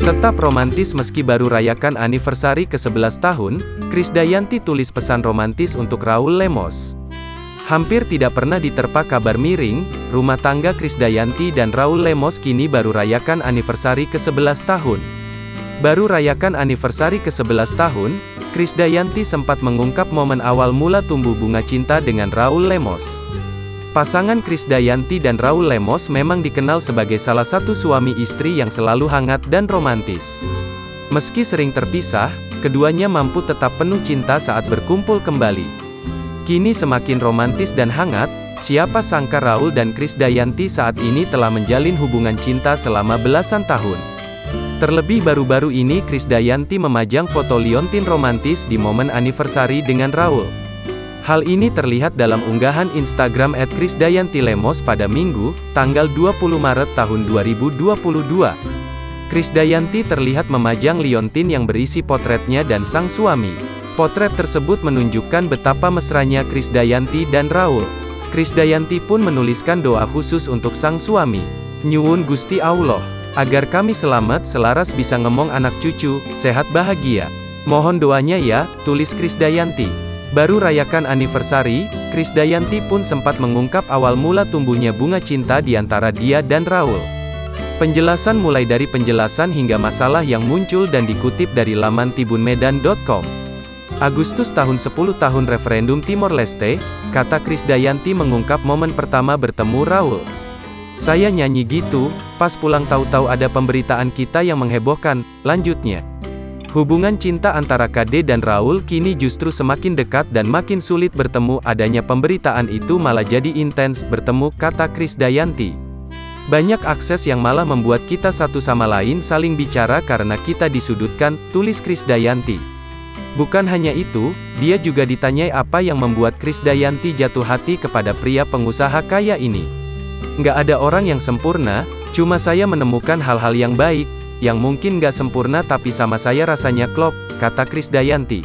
Tetap romantis meski baru rayakan anniversary ke-11 tahun, Krisdayanti tulis pesan romantis untuk Raul Lemos. Hampir tidak pernah diterpa kabar miring, rumah tangga Krisdayanti dan Raul Lemos kini baru rayakan anniversary ke-11 tahun. Baru rayakan anniversary ke-11 tahun, Krisdayanti sempat mengungkap momen awal mula tumbuh bunga cinta dengan Raul Lemos. Pasangan Krisdayanti dan Raul Lemos memang dikenal sebagai salah satu suami istri yang selalu hangat dan romantis. Meski sering terpisah, keduanya mampu tetap penuh cinta saat berkumpul kembali. Kini semakin romantis dan hangat, siapa sangka Raul dan Krisdayanti saat ini telah menjalin hubungan cinta selama belasan tahun. Terlebih baru-baru ini Krisdayanti memajang foto liontin romantis di momen anniversary dengan Raul. Hal ini terlihat dalam unggahan Instagram @krisdayantilemos pada Minggu, tanggal 20 Maret tahun 2022. Krisdayanti terlihat memajang liontin yang berisi potretnya dan sang suami. Potret tersebut menunjukkan betapa mesranya Krisdayanti dan Raul. Krisdayanti pun menuliskan doa khusus untuk sang suami. Nyuwun Gusti Allah, agar kami selamat selaras bisa ngemong anak cucu, sehat bahagia. Mohon doanya ya, tulis Krisdayanti. Baru rayakan anniversary, Krisdayanti pun sempat mengungkap awal mula tumbuhnya bunga cinta di antara dia dan Raul. Penjelasan mulai dari penjelasan hingga masalah yang muncul dan dikutip dari laman tribunmedan.com. Agustus tahun 10 tahun referendum Timor Leste, kata Krisdayanti mengungkap momen pertama bertemu Raul. Saya nyanyi gitu, pas pulang tahu-tahu ada pemberitaan kita yang menghebohkan, lanjutnya. Hubungan cinta antara KD dan Raul kini justru semakin dekat dan makin sulit bertemu, adanya pemberitaan itu malah jadi intens bertemu, kata Krisdayanti. Banyak akses yang malah membuat kita satu sama lain saling bicara karena kita disudutkan, tulis Krisdayanti. Bukan hanya itu, dia juga ditanyai apa yang membuat Krisdayanti jatuh hati kepada pria pengusaha kaya ini. Nggak ada orang yang sempurna, cuma saya menemukan hal-hal yang baik, yang mungkin nggak sempurna tapi sama saya rasanya klop, kata Krisdayanti.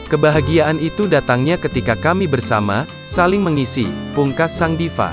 Kebahagiaan itu datangnya ketika kami bersama, saling mengisi, pungkas sang diva.